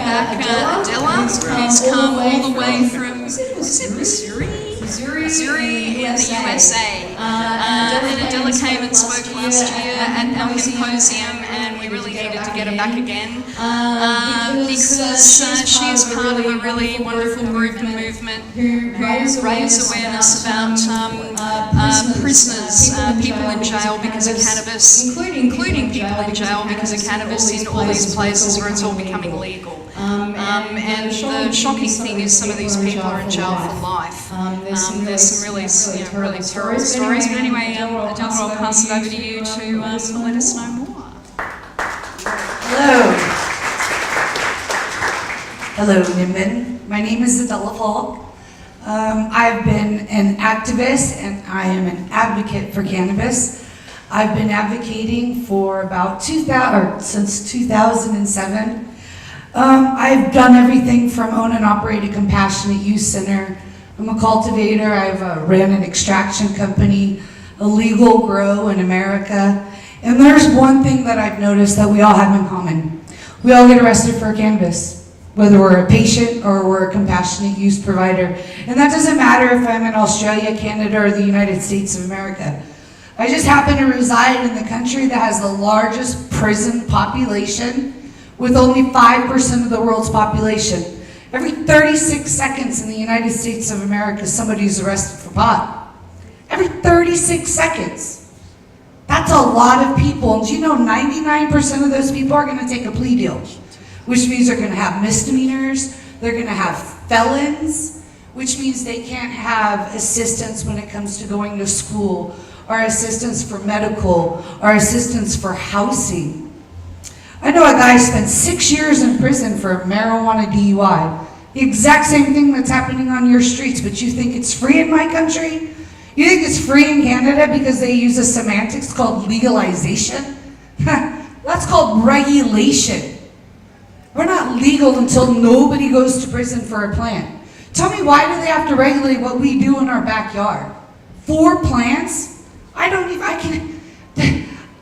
back Adela, who's come all the way from, is it Missouri? Missouri in the USA. And Adela came and spoke last year at our Hemposium, and we really needed to get her back again because she is part of a really wonderful group and movement who raise awareness about prisoners, people in jail because of cannabis, including people in jail because of cannabis in all these places where it's all becoming legal. And the shocking thing is some of these people are in jail for life. There's some really terrible stories. But anyway, Adela, I'll pass it over to you to let us know more. Hello. Hello, Nimbin. My name is Adela Falk. I've been an activist and I am an advocate for cannabis. I've been advocating for about since 2007. I've done everything from own and operate a compassionate use center. I'm a cultivator. I've ran an extraction company, a legal grow in America. And there's one thing that I've noticed that we all have in common. We all get arrested for cannabis, whether we're a patient or we're a compassionate use provider. And that doesn't matter if I'm in Australia, Canada, or the United States of America. I just happen to reside in the country that has the largest prison population with only 5% of the world's population. Every 36 seconds in the United States of America, somebody's arrested for pot. Every 36 seconds. That's a lot of people. And do you know 99% of those people are gonna take a plea deal, which means they're gonna have misdemeanors, they're gonna have felons, which means they can't have assistance when it comes to going to school, or assistance for medical, or assistance for housing. I know a guy spent 6 years in prison for marijuana DUI. The exact same thing that's happening on your streets, but you think it's free in my country? You think it's free in Canada because they use a semantics called legalization? That's called regulation. We're not legal until nobody goes to prison for a plant. Tell me, why do they have to regulate what we do in our backyard? 4 plants?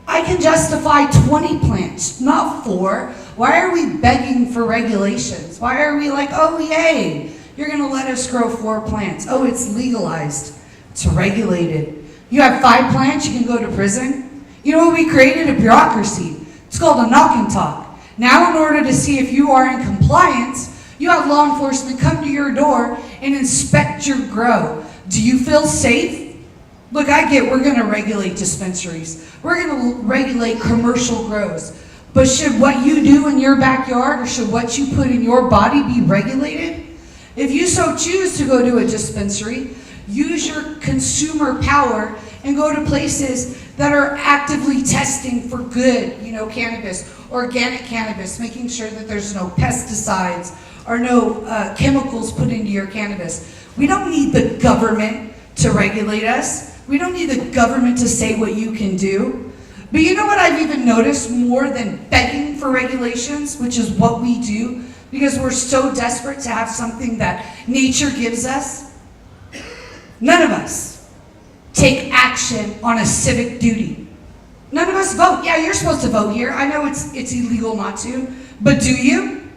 I can justify 20 plants, not 4. Why are we begging for regulations? Why are we like, oh yay, you're gonna let us grow 4 plants. Oh, it's legalized, it's regulated. You have 5 plants, you can go to prison. You know what, we created? A bureaucracy. It's called a knock and talk. Now in order to see if you are in compliance, you have law enforcement come to your door and inspect your grow. Do you feel safe? Look, we're gonna regulate dispensaries. We're gonna regulate commercial grows. But should what you do in your backyard or should what you put in your body be regulated? If you so choose to go to a dispensary, use your consumer power and go to places that are actively testing for good, cannabis, organic cannabis, making sure that there's no pesticides or no chemicals put into your cannabis. We don't need the government to regulate us. We don't need the government to say what you can do. But you know what I've even noticed more than begging for regulations, which is what we do, because we're so desperate to have something that nature gives us? None of us take action on a civic duty. None of us vote. Yeah, you're supposed to vote here. I know it's illegal not to, but do you?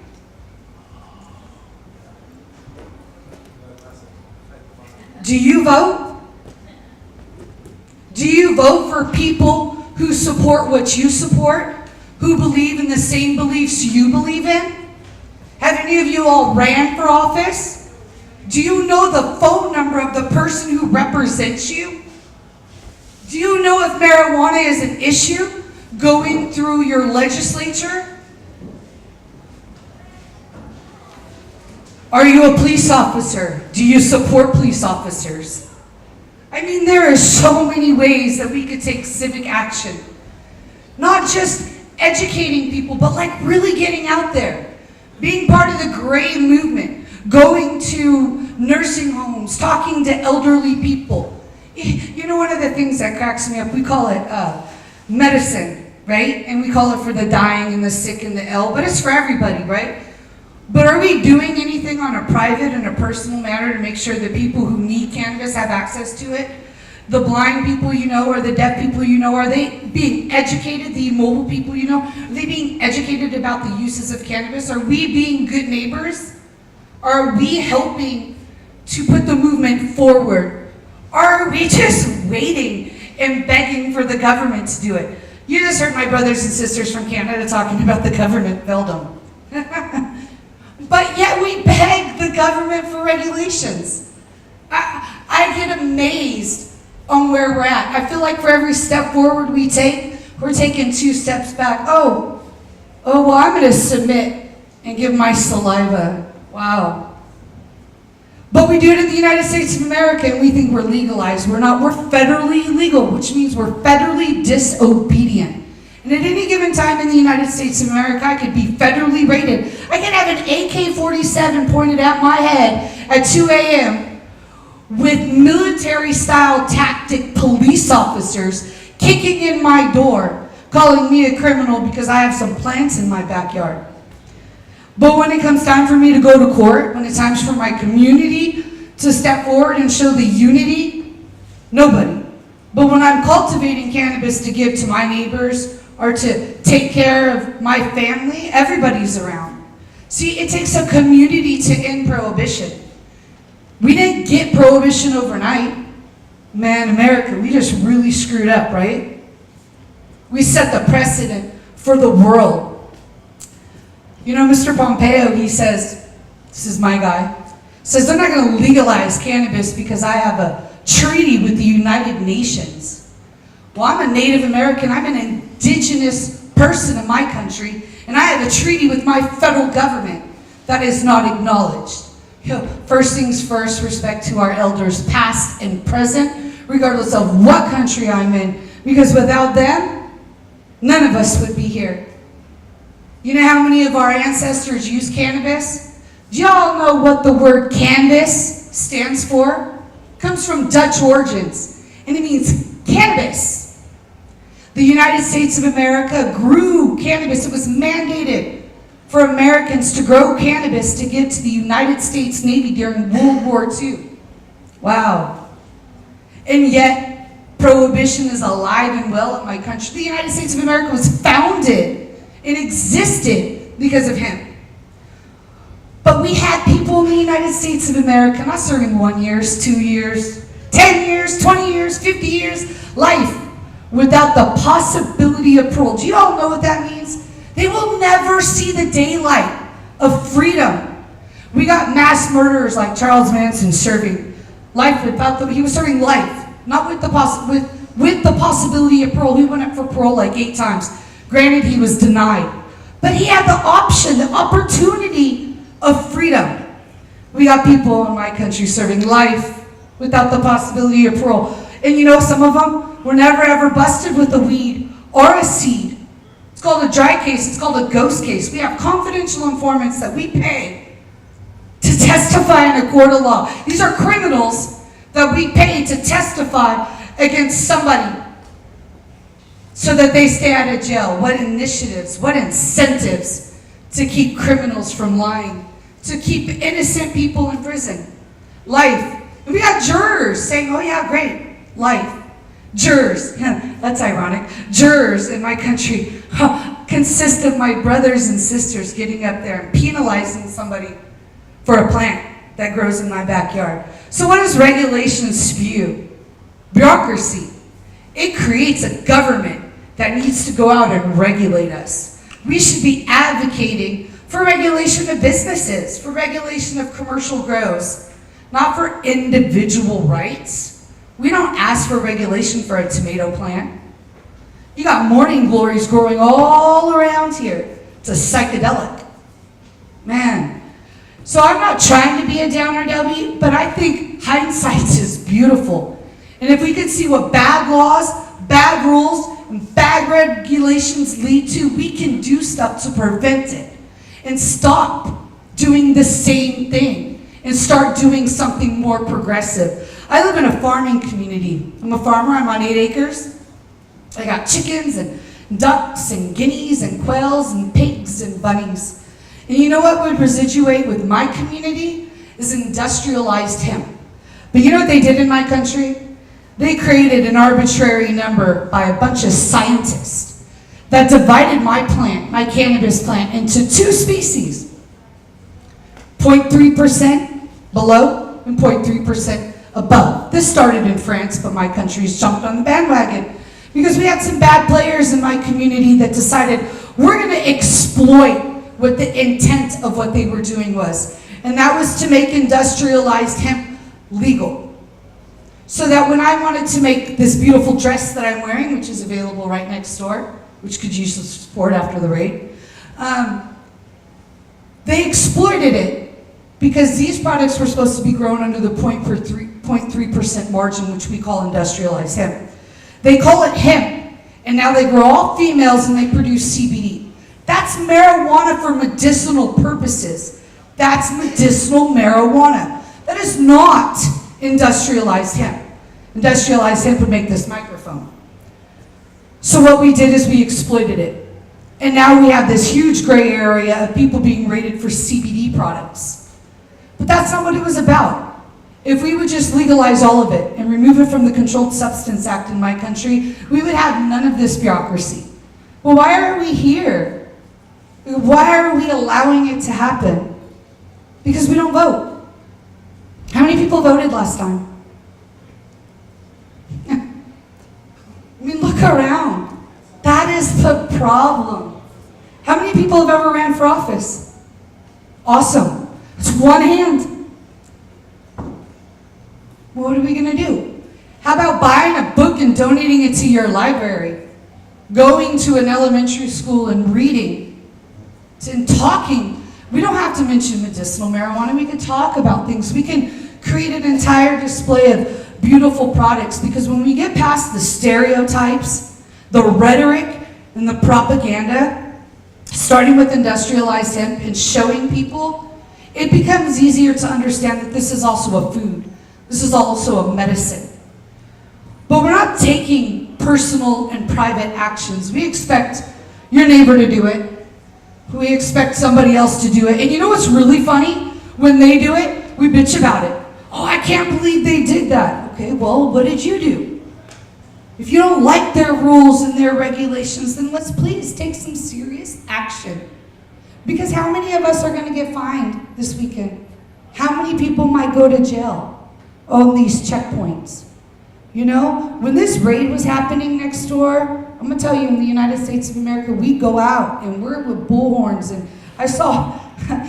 Do you vote? Do you vote for people who support what you support? Who believe in the same beliefs you believe in? Have any of you all ran for office? Do you know the phone number of the person who represents you? Do you know if marijuana is an issue going through your legislature? Are you a police officer? Do you support police officers? I mean, there are so many ways that we could take civic action. Not just educating people, but like really getting out there. Being part of the gray movement. Going to nursing homes, talking to elderly people. You know, one of the things that cracks me up, we call it medicine, right? And we call it for the dying and the sick and the ill, but it's for everybody, right? But are we doing anything on a private and a personal matter to make sure that people who need cannabis have access to it? The blind people you know, or the deaf people you know, are they being educated? The immobile people you know, are they being educated about the uses of cannabis? Are we being good neighbors? Are we helping to put the movement forward? Or are we just waiting and begging for the government to do it? You just heard my brothers and sisters from Canada talking about the government failed them. But yet we beg the government for regulations. I get amazed on where we're at. I feel like for every step forward we take, we're taking 2 steps back. Oh, well, I'm going to submit and give my saliva. Wow. But we do it in the United States of America and we think we're legalized. We're not. We're federally illegal, which means we're federally disobedient. And at any given time in the United States of America, I could be federally raided. I could have an AK-47 pointed at my head at 2 a.m. with military-style tactic police officers kicking in my door, calling me a criminal because I have some plants in my backyard. But when it comes time for me to go to court, when it's time for my community to step forward and show the unity, nobody. But when I'm cultivating cannabis to give to my neighbors or to take care of my family, everybody's around. See, it takes a community to end prohibition. We didn't get prohibition overnight. Man, America, we just really screwed up, right? We set the precedent for the world. You know, Mr. Pompeo, he says, this is my guy, says they're not going to legalize cannabis because I have a treaty with the United Nations. Well, I'm a Native American, I'm an indigenous person in my country, and I have a treaty with my federal government that is not acknowledged. You know, first things first, respect to our elders, past and present, regardless of what country I'm in, because without them, none of us would be here. You know how many of our ancestors used cannabis? Do y'all know what the word canvas stands for? It comes from Dutch origins, and it means cannabis. The United States of America grew cannabis. It was mandated for Americans to grow cannabis to give to the United States Navy during World War II. Wow. And yet, prohibition is alive and well in my country. The United States of America was founded and existed because of him. But we had people in the United States of America not serving 1 year, 2 years, 10 years, 20 years, 50 years, life without the possibility of parole. Do you all know what that means? They will never see the daylight of freedom. We got mass murderers like Charles Manson serving life without he was serving life, not with the possibility of parole. He went up for parole like 8 times. Granted, he was denied, but he had the option, the opportunity of freedom. We got people in my country serving life without the possibility of parole. And you know, some of them were never ever busted with a weed or a seed. It's called a dry case, it's called a ghost case. We have confidential informants that we pay to testify in a court of law. These are criminals that we pay to testify against somebody so that they stay out of jail. What initiatives, what incentives to keep criminals from lying, to keep innocent people in prison. Life. And we got jurors saying, oh yeah, great, life. Jurors, that's ironic. Jurors in my country consist of my brothers and sisters getting up there and penalizing somebody for a plant that grows in my backyard. So what does regulation spew? Bureaucracy. It creates a government that needs to go out and regulate us. We should be advocating for regulation of businesses, for regulation of commercial grows, not for individual rights. We don't ask for regulation for a tomato plant. You got morning glories growing all around here. It's a psychedelic. Man. So I'm not trying to be a downer, W, but I think hindsight is beautiful. And if we could see what bad laws, bad rules, and bad regulations lead to, we can do stuff to prevent it. And stop doing the same thing. And start doing something more progressive. I live in a farming community. I'm a farmer, I'm on 8 acres. I got chickens and ducks and guineas and quails and pigs and bunnies. And you know what would residuate with my community is industrialized hemp. But you know what they did in my country? They created an arbitrary number by a bunch of scientists that divided my plant, my cannabis plant, into two species. 0.3% below and 0.3% above. This started in France, but my country's jumped on the bandwagon because we had some bad players in my community that decided we're going to exploit what the intent of what they were doing was. And that was to make industrialized hemp legal. So that when I wanted to make this beautiful dress that I'm wearing, which is available right next door, which could use some support after the raid, they exploited it because these products were supposed to be grown under the 0.3% margin, which we call industrialized hemp. They call it hemp, and now they grow all females and they produce CBD. That's marijuana for medicinal purposes. That's medicinal marijuana. That is not industrialized hemp. Industrialized hemp would make this microphone. So what we did is we exploited it. And now we have this huge gray area of people being rated for CBD products. But that's not what it was about. If we would just legalize all of it and remove it from the Controlled Substance Act in my country, we would have none of this bureaucracy. Well, why are we here? Why are we allowing it to happen? Because we don't vote. How many people voted last time? I mean, look around. That is the problem. How many people have ever ran for office? Awesome. It's one hand. What are we going to do? How about buying a book and donating it to your library? Going to an elementary school and reading and talking. We don't have to mention medicinal marijuana. We can talk about things. We can create an entire display of beautiful products, because when we get past the stereotypes, the rhetoric, and the propaganda, starting with industrialized hemp and showing people, it becomes easier to understand that this is also a food. This is also a medicine. But we're not taking personal and private actions. We expect your neighbor to do it. We expect somebody else to do it. And you know what's really funny? When they do it, we bitch about it. Oh, I can't believe they did that. Okay, well, what did you do? If you don't like their rules and their regulations, then let's please take some serious action. Because how many of us are going to get fined this weekend? How many people might go to jail on these checkpoints? You know, when this raid was happening next door, I'm going to tell you, in the United States of America, we go out and we're with bullhorns. And I saw, I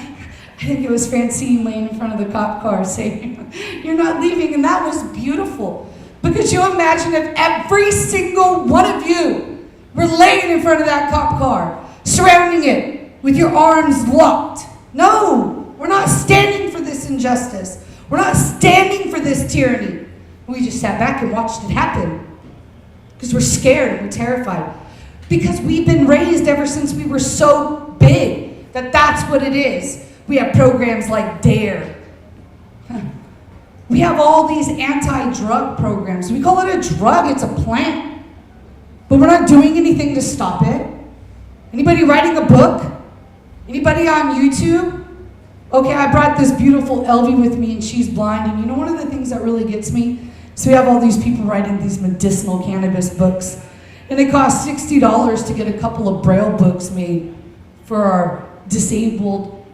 think it was Francine laying in front of the cop car saying, "You're not leaving," and that was beautiful. But could you imagine if every single one of you were laying in front of that cop car, surrounding it with your arms locked? No, we're not standing for this injustice. We're not standing for this tyranny. We just sat back and watched it happen because we're scared and we're terrified. Because we've been raised ever since we were so big that that's what it is. We have programs like DARE. We have all these anti-drug programs. We call it a drug, it's a plant. But we're not doing anything to stop it. Anybody writing a book? Anybody on YouTube? Okay, I brought this beautiful Elvie with me and she's blind. And you know one of the things that really gets me? So we have all these people writing these medicinal cannabis books. And it costs $60 to get a couple of Braille books made for our disabled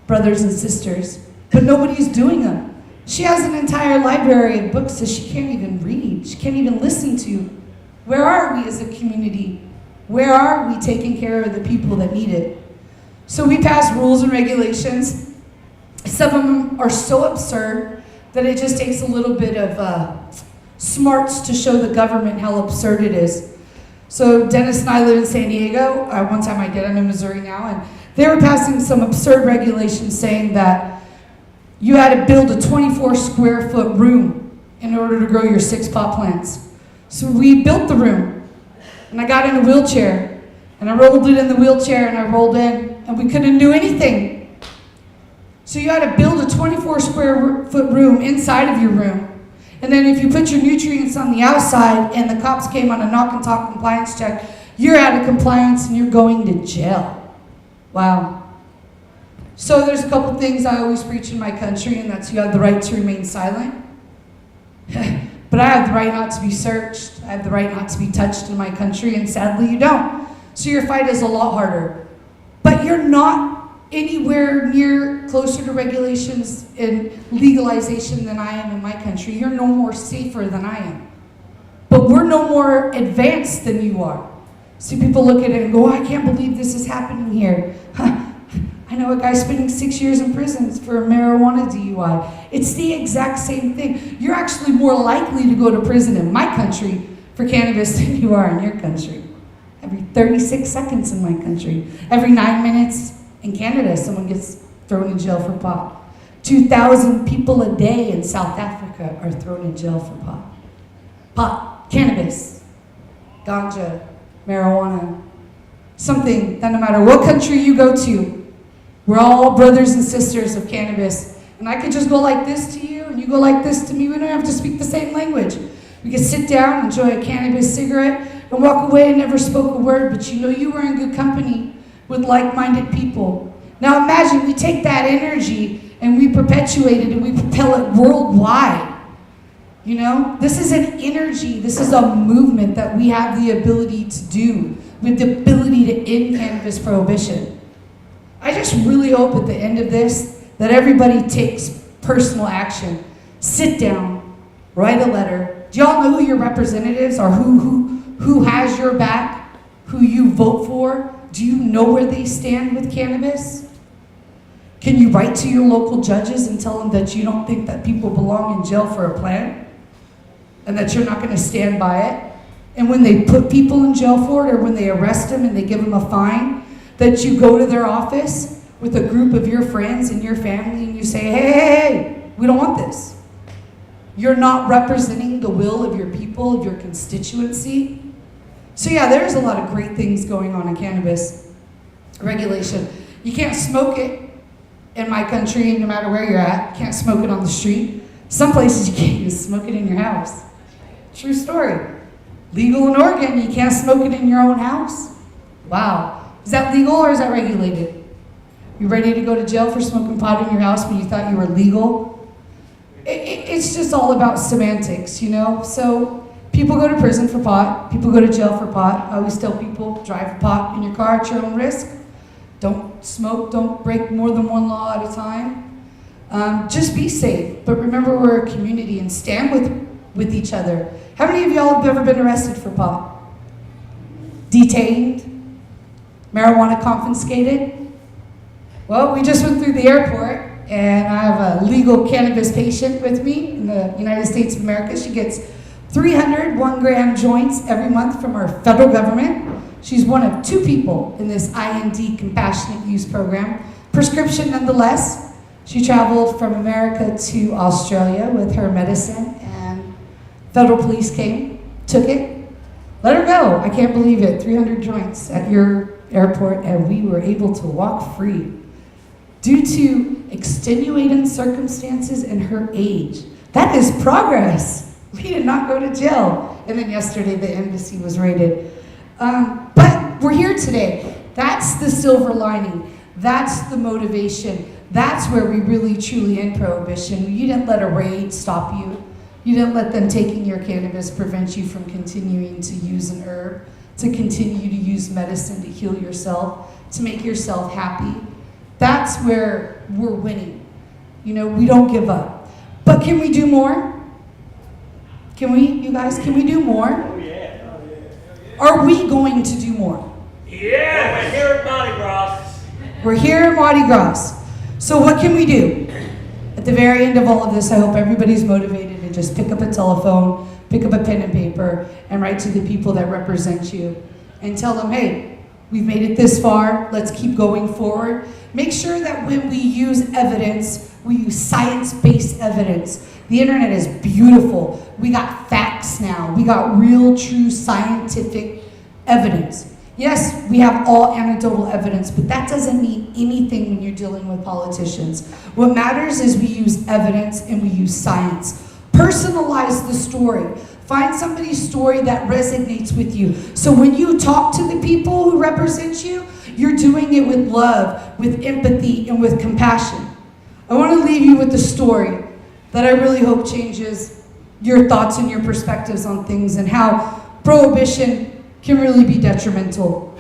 brothers and sisters, but nobody's doing them. She has an entire library of books that she can't even read, she can't even listen to. Where are we as a community? Where are we taking care of the people that need it? So we pass rules and regulations. Some of them are so absurd that it just takes a little bit of smarts to show the government how absurd it is. So Dennis and I live in San Diego. One time I did, I'm in Missouri now, and they were passing some absurd regulations saying that you had to build a 24 square foot room in order to grow your 6 pot plants. So we built the room, and I got in a wheelchair, and I rolled it in the wheelchair, and I rolled in, and we couldn't do anything. So you had to build a 24 square foot room inside of your room. And then if you put your nutrients on the outside and the cops came on a knock and talk compliance check, you're out of compliance and you're going to jail. Wow. So there's a couple things I always preach in my country, and that's you have the right to remain silent. But But I have the right not to be searched. I have the right not to be touched in my country, and sadly you don't. So your fight is a lot harder. But you're not anywhere near closer to regulations and legalization than I am in my country. You're no more safer than I am. But we're no more advanced than you are. See, people look at it and go, I can't believe this is happening here. I know a guy spending 6 years in prison for a marijuana DUI. It's the exact same thing. You're actually more likely to go to prison in my country for cannabis than you are in your country. Every 36 seconds in my country. Every 9 minutes in Canada, someone gets thrown in jail for pot. 2,000 people a day in South Africa are thrown in jail for pot. Pot, cannabis, ganja, marijuana. Something that no matter what country you go to, we're all brothers and sisters of cannabis. And I could just go like this to you, and you go like this to me. We don't have to speak the same language. We could sit down, enjoy a cannabis cigarette, and walk away and never spoke a word, but you know you were in good company with like-minded people. Now imagine we take that energy and we perpetuate it and we propel it worldwide. You know, this is an energy, this is a movement that we have the ability to do, with the ability to end cannabis prohibition. I just really hope at the end of this that everybody takes personal action. Sit down, write a letter. Do y'all know who your representatives are? Who has your back? Who you vote for? Do you know where they stand with cannabis? Can you write to your local judges and tell them that you don't think that people belong in jail for a plant? And that you're not going to stand by it? And when they put people in jail for it, or when they arrest them and they give them a fine, that you go to their office with a group of your friends and your family and you say, hey, we don't want this. You're not representing the will of your people, of your constituency. So yeah, there's a lot of great things going on in cannabis regulation. You can't smoke it in my country, no matter where you're at. You can't smoke it on the street. Some places you can't even smoke it in your house. True story. Legal in Oregon, you can't smoke it in your own house. Wow. Is that legal or is that regulated? You ready to go to jail for smoking pot in your house when you thought you were legal? It's just all about semantics, you know? So people go to prison for pot. People go to jail for pot. I always tell people, drive a pot in your car at your own risk. Don't smoke. Don't break more than one law at a time. Just be safe. But remember, we're a community and stand with each other. How many of y'all have ever been arrested for pot? Detained? Marijuana confiscated? Well, we just went through the airport and I have a legal cannabis patient with me in the United States of America. She gets 300 1-gram joints every month from our federal government. She's one of 2 people in this IND compassionate use program. Prescription nonetheless. She traveled from America to Australia with her medicine and federal police came, took it, let her go. I can't believe it. 300 joints at your airport and we were able to walk free due to extenuating circumstances and her age. That is progress. We did not go to jail. And then yesterday the embassy was raided. But we're here today. That's the silver lining. That's the motivation. That's where we really truly end prohibition. You didn't let a raid stop you. You didn't let them taking your cannabis prevent you from continuing to use an herb, to continue to use medicine to heal yourself, to make yourself happy. That's where we're winning. You know, we don't give up. But can we do more? Can we, you guys, can we do more? Oh, yeah. Are we going to do more? Yeah, we're here at MardiGrass. We're here at MardiGrass. So what can we do? At the very end of all of this, I hope everybody's motivated to just pick up a telephone, pick up a pen and paper, and write to the people that represent you and tell them, hey, we've made it this far, let's keep going forward. Make sure that when we use evidence, we use science-based evidence. The internet is beautiful. We got facts now. We got real, true scientific evidence. Yes, we have all anecdotal evidence, but that doesn't mean anything when you're dealing with politicians. What matters is we use evidence and we use science. Personalize the story. Find somebody's story that resonates with you. So when you talk to the people who represent you, you're doing it with love, with empathy, and with compassion. I want to leave you with a story that I really hope changes your thoughts and your perspectives on things and how prohibition can really be detrimental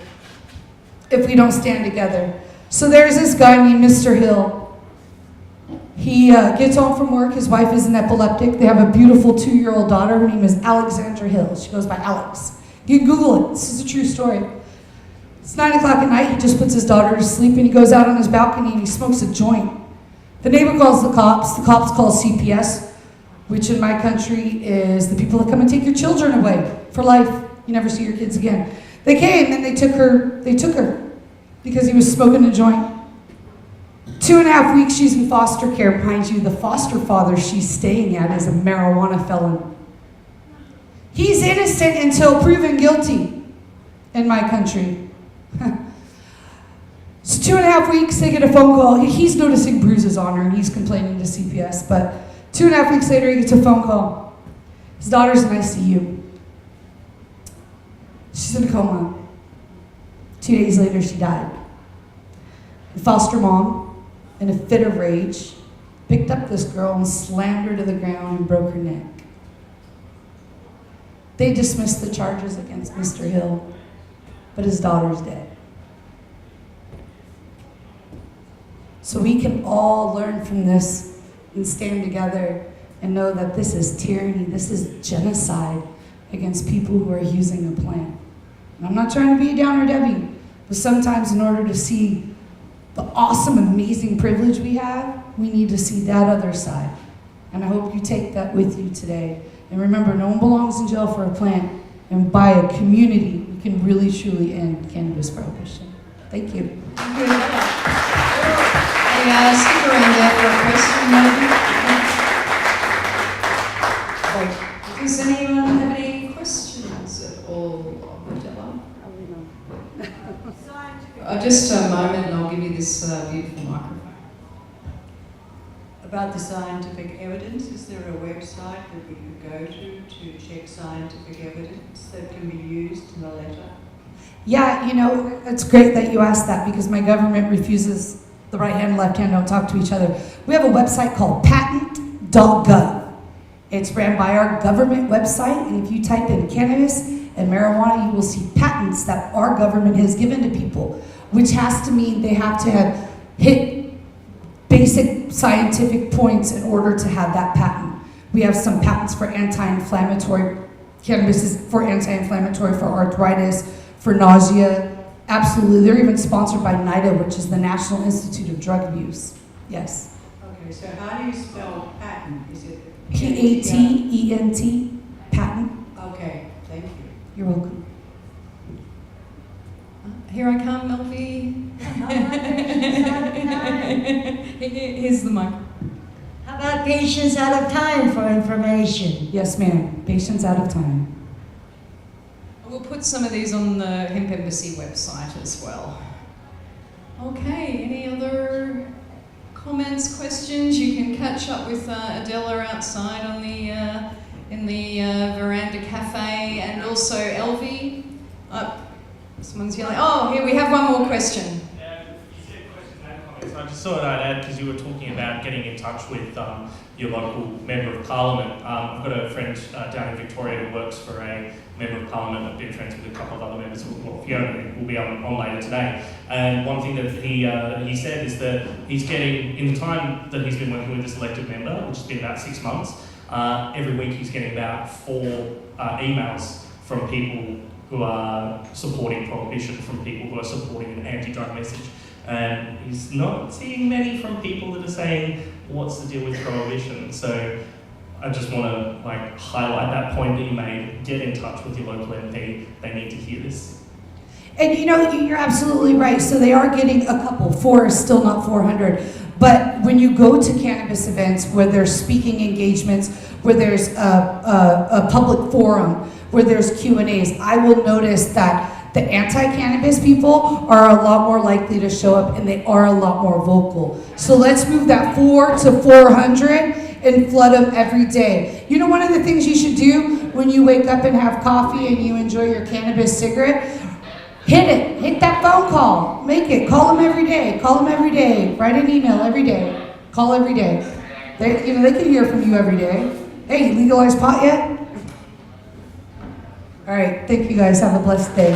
if we don't stand together. So there's this guy named Mr. Hill. He gets home from work. His wife is an epileptic. They have a beautiful 2-year-old daughter. Her name is Alexandra Hill. She goes by Alex. You can Google it. This is a true story. It's 9 o'clock at night. He just puts his daughter to sleep and he goes out on his balcony and he smokes a joint. The neighbor calls the cops. The cops call CPS, which in my country is the people that come and take your children away for life. You never see your kids again. They came and they took her because he was smoking a joint. 2.5 weeks she's in foster care. Mind you, the foster father she's staying at is a marijuana felon. He's innocent until proven guilty in my country. So 2.5 weeks, they get a phone call. He's noticing bruises on her and he's complaining to CPS, but 2.5 weeks later, he gets a phone call. His daughter's in ICU. She's in a coma. 2 days later, she died. The foster mom, in a fit of rage, picked up this girl and slammed her to the ground and broke her neck. They dismissed the charges against Mr. Hill, but his daughter's dead. So we can all learn from this and stand together and know that this is tyranny, this is genocide against people who are using a plant. And I'm not trying to be a downer Debbie, but sometimes in order to see the awesome, amazing privilege we have, we need to see that other side. And I hope you take that with you today. And remember, no one belongs in jail for a plant, and by a community, we can really truly end cannabis prohibition. Thank you. Thank you. Stick around there for a question, maybe. Does anyone have any questions at all of Adela? Just a moment and I'll give you this beautiful microphone. About the scientific evidence, is there a website that we could go to check scientific evidence that can be used in the letter? Yeah, you know, it's great that you asked that because my government refuses the right hand and left hand don't talk to each other. We have a website called patent.gov. It's ran by our government website, and if you type in cannabis and marijuana, you will see patents that our government has given to people, which has to mean they have to have hit basic scientific points in order to have that patent. We have some patents for anti-inflammatory. Cannabis is for anti-inflammatory, for arthritis, for nausea. Absolutely. They're even sponsored by NIDA, which is the National Institute of Drug Abuse. Yes. Okay, so how do you spell patent? Is it P-A-T-E-N-T, patent. Okay, thank you. You're welcome. Here I come, Melfi. Here's the mic. How about patients out of time for information? Yes, ma'am. Patients out of time. We'll put some of these on the Hemp Embassy website as well. Okay, any other comments, questions? You can catch up with Adela outside on the in the veranda cafe, and also Elvie. Someone's yelling. Oh, here we have one more question. You said question and comments. I just thought I'd add, because you were talking about getting in touch with your local Member of Parliament. I've got a friend down in Victoria who works for a Member of Parliament. I've been friends with a couple of other members. Well, Fiona will be on later today. And one thing that he said is that he's getting, in the time that he's been working with this elected member, which has been about 6 months, every week he's getting about 4 emails from people who are supporting prohibition, from people who are supporting an anti-drug message. And he's not seeing many from people that are saying, what's the deal with prohibition? So I just want to highlight that point that you made. Get in touch with your local MP. They need to hear this. And you know, you're absolutely right. So they are getting a couple. 4 is still not 400. But when you go to cannabis events where there's speaking engagements, where there's a public forum, where there's Q&As, I will notice that the anti-cannabis people are a lot more likely to show up, and they are a lot more vocal. So let's move that 4 to 400 and flood them every day. You know, one of the things you should do when you wake up and have coffee and you enjoy your cannabis cigarette, hit it, hit that phone call, make it, call them every day, write an email every day, call every day. They can hear from you every day. Hey, you legalized pot yet? All right, thank you guys. Have a blessed day.